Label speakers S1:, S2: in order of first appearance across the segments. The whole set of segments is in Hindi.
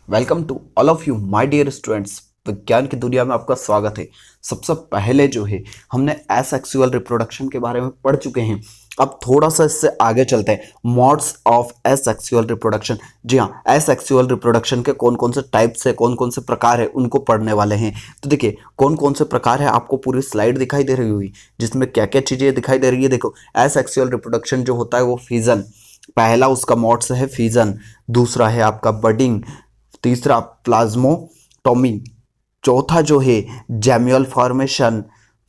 S1: Welcome to all of you my dear students. विज्ञान की दुनिया में आपका स्वागत है। सबसे पहले जो है हमने एसेक्सुअल रिप्रोडक्शन के बारे में पढ़ चुके हैं। अब थोड़ा सा इससे आगे चलते हैं। Modes of asexual reproduction. जी हाँ, एसेक्सुअल रिप्रोडक्शन के कौन कौन से टाइप्स है, कौन कौन से प्रकार है, उनको पढ़ने वाले हैं। तो देखिए कौन कौन से प्रकार है, आपको पूरी स्लाइड दिखाई दे रही हुई जिसमें क्या क्या चीजें दिखाई दे रही है। देखो, एसेक्सुअल रिप्रोडक्शन जो होता है वो फिजन, पहला उसका मोड्स है फिजन। दूसरा है आपका बडिंग। तीसरा प्लाज्मोटोमी। चौथा जो है जैम्यूअल फॉर्मेशन।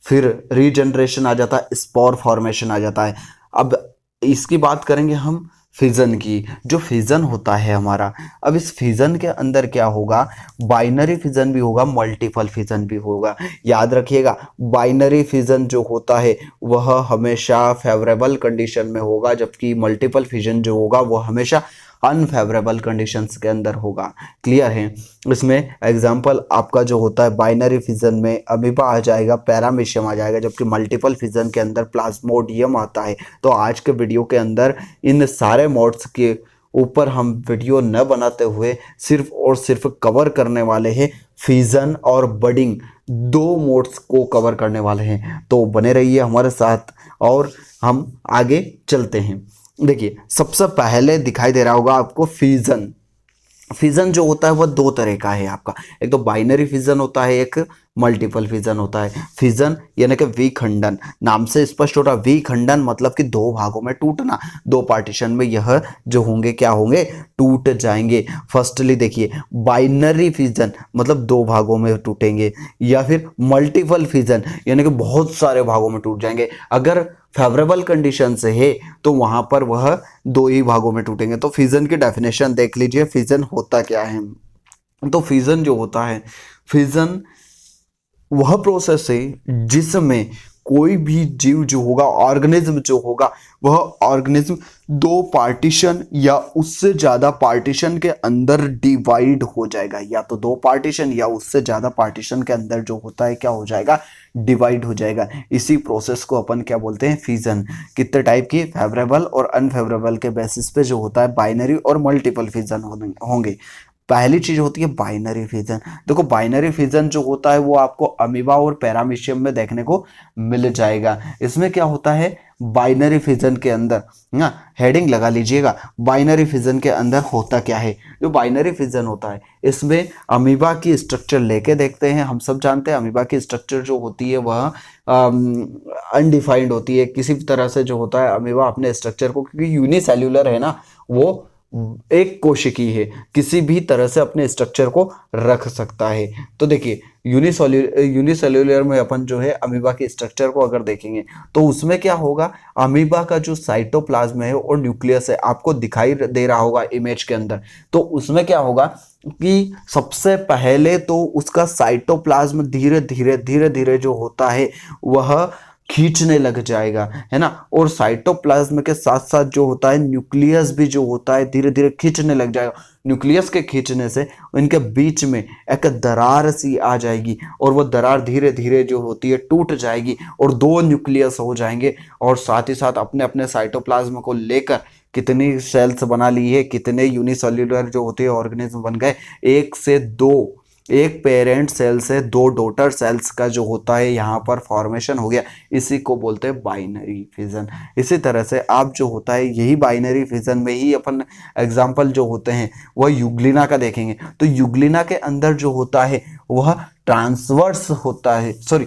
S1: फिर रीजनरेशन आ जाता है, स्पोर फॉर्मेशन आ जाता है। अब इसकी बात करेंगे हम फिजन की। जो फिजन होता है हमारा, अब इस फिजन के अंदर क्या होगा, बाइनरी फिजन भी होगा, मल्टीपल फिजन भी होगा। याद रखिएगा, बाइनरी फिजन जो होता है वह हमेशा फेवरेबल कंडीशन में होगा, जबकि मल्टीपल फिजन जो होगा वह हमेशा अनफेवरेबल कंडीशंस के अंदर होगा। क्लियर है। इसमें एग्जांपल आपका जो होता है बाइनरी फिजन में अमीबा आ जाएगा, पैरामीशियम आ जाएगा, जबकि मल्टीपल फिजन के अंदर प्लाज्मोडियम आता है। तो आज के वीडियो के अंदर इन सारे मोड्स के ऊपर हम वीडियो न बनाते हुए सिर्फ और सिर्फ कवर करने वाले हैं फिजन और बडिंग, दो मोड्स को कवर करने वाले हैं। तो बने रहिए हमारे साथ और हम आगे चलते हैं। देखिए, सबसे पहले दिखाई दे रहा होगा आपको फिजन। फिजन जो होता है वह दो तरह का है आपका, एक तो बाइनरी फिजन होता है, एक मल्टीपल फिजन होता है। फिजन यानी कि विखंडन, नाम से स्पष्ट हो रहा, विखंडन मतलब कि दो भागों में टूटना, दो पार्टीशन में यह जो होंगे क्या होंगे, टूट जाएंगे। फर्स्टली देखिए, बाइनरी फिजन मतलब दो भागों में टूटेंगे, या फिर मल्टीपल फिजन यानी कि बहुत सारे भागों में टूट जाएंगे। अगर फेवरेबल कंडीशन से है तो वहां पर वह दो ही भागों में टूटेंगे। तो फिजन की डेफिनेशन देख लीजिए, फिजन होता क्या है। तो फिजन जो होता है, फिजन वह प्रोसेस है जिसमें कोई भी जीव जो होगा, ऑर्गेनिज्म जो होगा, वह ऑर्गेनिज्म दो पार्टीशन या उससे ज़्यादा पार्टीशन के अंदर डिवाइड हो जाएगा, या तो दो पार्टीशन या उससे ज़्यादा पार्टीशन के अंदर जो होता है क्या हो जाएगा, डिवाइड हो जाएगा। इसी प्रोसेस को अपन क्या बोलते हैं, फिजन। कितने टाइप की, फेवरेबल और अनफेवरेबल के बेसिस पे जो होता है बाइनरी और मल्टीपल फिजन होंगे। पहली चीज होती है बाइनरी फिजन। देखो, बाइनरी फिजन जो होता है वो आपको अमीबा और पैरामीशियम में देखने को मिल जाएगा। इसमें क्या होता है, बाइनरी फिजन के अंदर ना, हेडिंग लगा लीजिएगा, बाइनरी फिजन के अंदर होता क्या है। जो बाइनरी फिजन होता है इसमें अमीबा की स्ट्रक्चर लेके देखते हैं। हम सब जानते हैं अमीबा की स्ट्रक्चर जो होती है वह अनडिफाइंड होती है। किसी भी तरह से जो होता है अमीबा अपने स्ट्रक्चर को, क्योंकि यूनिसेल्यूलर है ना, वो एक कोशिकी है, किसी भी तरह से अपने स्ट्रक्चर को रख सकता है। तो देखिए, यूनिसेल्यूलर में अपन जो है अमीबा के स्ट्रक्चर को अगर देखेंगे तो उसमें क्या होगा, अमीबा का जो साइटोप्लाज्म है और न्यूक्लियस है आपको दिखाई दे रहा होगा इमेज के अंदर। तो उसमें क्या होगा कि सबसे पहले तो उसका साइटोप्लाज्म धीरे धीरे धीरे धीरे जो होता है वह खींचने लग जाएगा, है ना। और साइटोप्लाज्म के साथ साथ जो होता है न्यूक्लियस भी जो होता है धीरे धीरे खींचने लग जाएगा। न्यूक्लियस के खींचने से इनके बीच में एक दरार सी आ जाएगी, और वो दरार धीरे धीरे जो होती है टूट जाएगी और दो न्यूक्लियस हो जाएंगे। और साथ ही साथ अपने अपने साइटोप्लाज्म को लेकर कितनी सेल्स बना ली है, कितने यूनिसेल्युलर जो होते हैं ऑर्गेनिज्म बन गए, एक से दो, एक पेरेंट सेल से दो डॉटर सेल्स का जो होता है यहाँ पर फॉर्मेशन हो गया। इसी को बोलते हैं बाइनरी फिजन। इसी तरह से आप जो होता है यही बाइनरी फिजन में ही अपन एग्जाम्पल जो होते हैं वह यूग्लिना का देखेंगे। तो यूग्लिना के अंदर जो होता है वह ट्रांसवर्स होता है, सॉरी,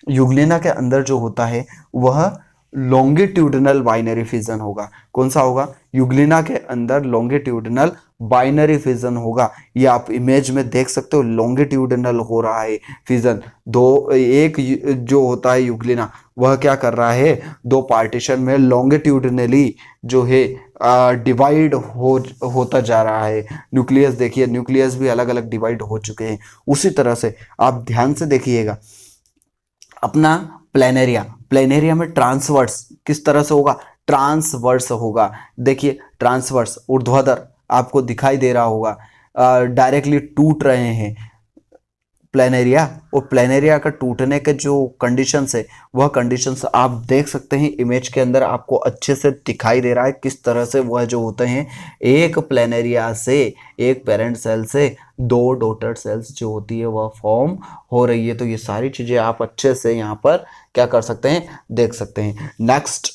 S1: यूग्लिना के अंदर जो होता है वह लॉन्गिट्यूडनल बाइनरी फिजन होगा। कौन सा होगा, यूग्लिना के अंदर लॉन्गिट्यूडनल बाइनरी फिजन होगा। ये आप इमेज में देख सकते हो, लॉन्गिट्यूडनल हो रहा है फिजन। दो, एक जो होता है यूग्लिना वह क्या कर रहा है, दो पार्टीशन में लॉन्गिट्यूडनली जो है डिवाइड होता जा रहा है। न्यूक्लियस देखिए, न्यूक्लियस भी अलग अलग डिवाइड हो चुके हैं। उसी तरह से आप ध्यान से देखिएगा अपना प्लेनेरिया, प्लेनेरिया में ट्रांसवर्स किस तरह से होगा, ट्रांसवर्स होगा। देखिए, ट्रांसवर्स ऊर्ध्वाधर आपको दिखाई दे रहा होगा, डायरेक्टली टूट रहे हैं। प्लेनेरिया, और प्लेनेरिया का टूटने के जो कंडीशंस है वह कंडीशंस आप देख सकते हैं इमेज के अंदर, आपको अच्छे से दिखाई दे रहा है किस तरह से वह जो होते हैं एक प्लेनेरिया से, एक पेरेंट सेल से दो डॉटर सेल्स जो होती है वह फॉर्म हो रही है। तो ये सारी चीजें आप अच्छे से यहाँ पर क्या कर सकते हैं, देख सकते हैं। Next,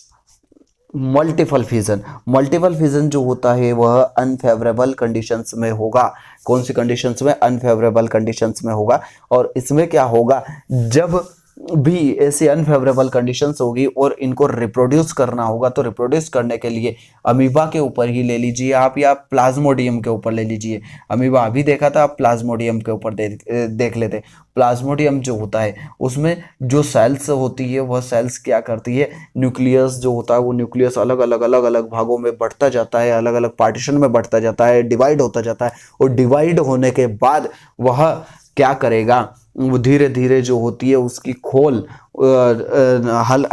S1: multiple fission. Multiple fission जो होता है वह अनफेवरेबल कंडीशंस में होगा। कौन सी कंडीशंस में? अनफेवरेबल कंडीशंस में होगा। और इसमें क्या होगा, जब भी ऐसी अनफेवरेबल कंडीशंस होगी और इनको रिप्रोड्यूस करना होगा, तो रिप्रोड्यूस करने के लिए अमीबा के ऊपर ही ले लीजिए आप, या प्लाज्मोडियम के ऊपर ले लीजिए। अमीबा अभी देखा था, आप प्लाज्मोडियम के ऊपर देख लेते। प्लाज्मोडियम जो होता है उसमें जो सेल्स होती है वह सेल्स क्या करती है, न्यूक्लियस जो होता है वो न्यूक्लियस अलग अलग भागों में बढ़ता जाता है, अलग अलग पार्टीशन में बढ़ता जाता है, डिवाइड होता जाता है। और डिवाइड होने के बाद वह क्या करेगा, वो धीरे धीरे जो होती है उसकी खोल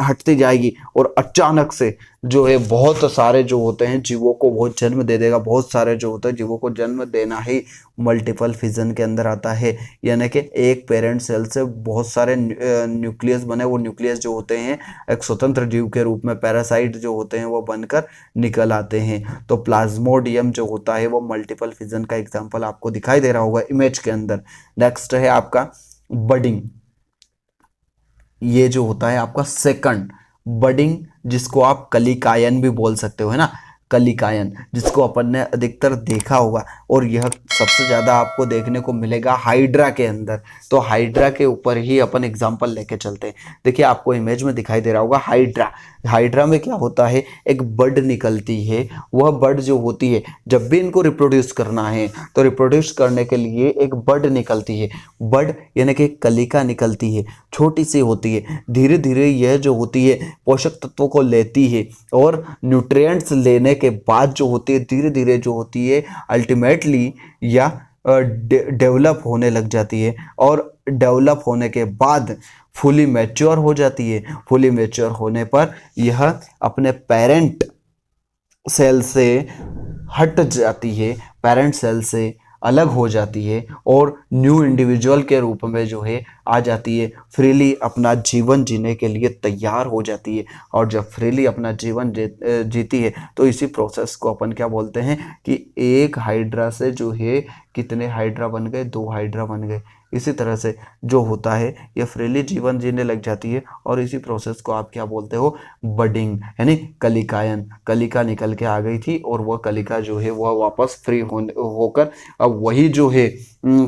S1: हटती जाएगी, और अचानक से जो है बहुत सारे जो होते हैं जीवों को वो जन्म दे देगा। बहुत सारे जो होते हैं जीवों को जन्म देना ही मल्टीपल फिजन के अंदर आता है। यानी कि एक पेरेंट सेल से बहुत सारे न्यूक्लियस बने, वो न्यूक्लियस जो होते हैं एक स्वतंत्र जीव के रूप में, पैरासाइट जो होते हैं वो बनकर निकल आते हैं। तो प्लाज्मोडियम जो होता है वो मल्टीपल फिजन का एग्जाम्पल आपको दिखाई दे रहा होगा इमेज के अंदर। नेक्स्ट है आपका बडिंग। ये जो होता है आपका सेकंड बडिंग, जिसको आप कलिकायन भी बोल सकते हो, है ना, कलिकायन, जिसको अपन ने अधिकतर देखा होगा। और यह सबसे ज्यादा आपको देखने को मिलेगा हाइड्रा के अंदर। तो हाइड्रा के ऊपर ही अपन एग्जांपल लेके चलते हैं। देखिए आपको इमेज में दिखाई दे रहा होगा हाइड्रा। हाइड्रा में क्या होता है, एक बड निकलती है। वह बड जो होती है, जब भी इनको रिप्रोड्यूस करना है तो रिप्रोड्यूस करने के लिए एक बड निकलती है। बड यानी कि कलिका निकलती है, छोटी सी होती है। धीरे धीरे यह जो होती है पोषक तत्वों को लेती है, और न्यूट्रिएंट्स लेने के बाद जो होती है धीरे धीरे जो होती है अल्टीमेटली या डेवलप होने लग जाती है। और डेवलप होने के बाद फुली मैच्योर हो जाती है। फुली मैच्योर होने पर यह अपने पेरेंट सेल से हट जाती है, पेरेंट सेल से अलग हो जाती है, और न्यू इंडिविजुअल के रूप में जो है आ जाती है। फ्रीली अपना जीवन जीने के लिए तैयार हो जाती है। और जब फ्रीली अपना जीवन जीती है तो इसी प्रोसेस को अपन क्या बोलते हैं कि एक हाइड्रा से जो है कितने हाइड्रा बन गए, 2 हाइड्रा बन गए। इसी तरह से जो होता है ये फ्रीली जीवन जीने लग जाती है, और इसी प्रोसेस को आप क्या बोलते हो, बडिंग, यानी कलिकायन। कलिका निकल के आ गई थी और वह कलिका जो है वह वापस फ्री होकर अब वही जो है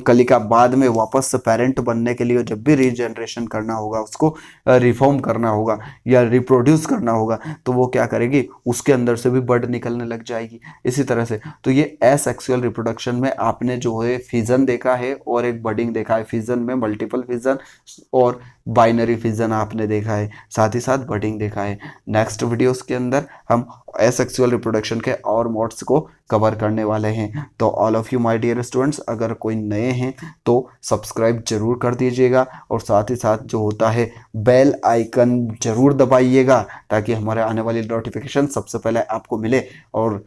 S1: कलिका बाद में वापस पेरेंट बनने के लिए जब भी रीजनरेशन करना होगा, उसको रिफॉर्म करना होगा या रिप्रोड्यूस करना होगा, तो वो क्या करेगी, उसके अंदर से भी बड निकलने लग जाएगी। इसी तरह से तो ये एसेक्सुअल रिप्रोडक्शन में आपने जो है फिजन देखा है और एक बडिंग देखा है। फिजन में मल्टीपल फिजन और बाइनरी फिजन आपने देखा है, साथ ही साथ बडिंग देखा है। नेक्स्ट वीडियोस के अंदर हम एसेक्सुअल रिप्रोडक्शन के और मोड्स को कवर करने वाले हैं। तो all of you my dear students, अगर कोई नए हैं तो सब्सक्राइब जरूर कर दीजिएगा, और साथ ही साथ जो होता है बेल आइकन जरूर दबाइएगा, ताकि हमारे आने वाली नोटिफिकेशन सबसे पहले आपको मिले। और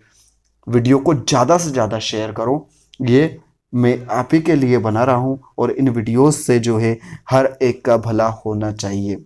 S1: वीडियो को ज़्यादा से ज़्यादा शेयर करो, ये मैं आप ही के लिए बना रहा हूँ, और इन वीडियोस से जो है हर एक का भला होना चाहिए।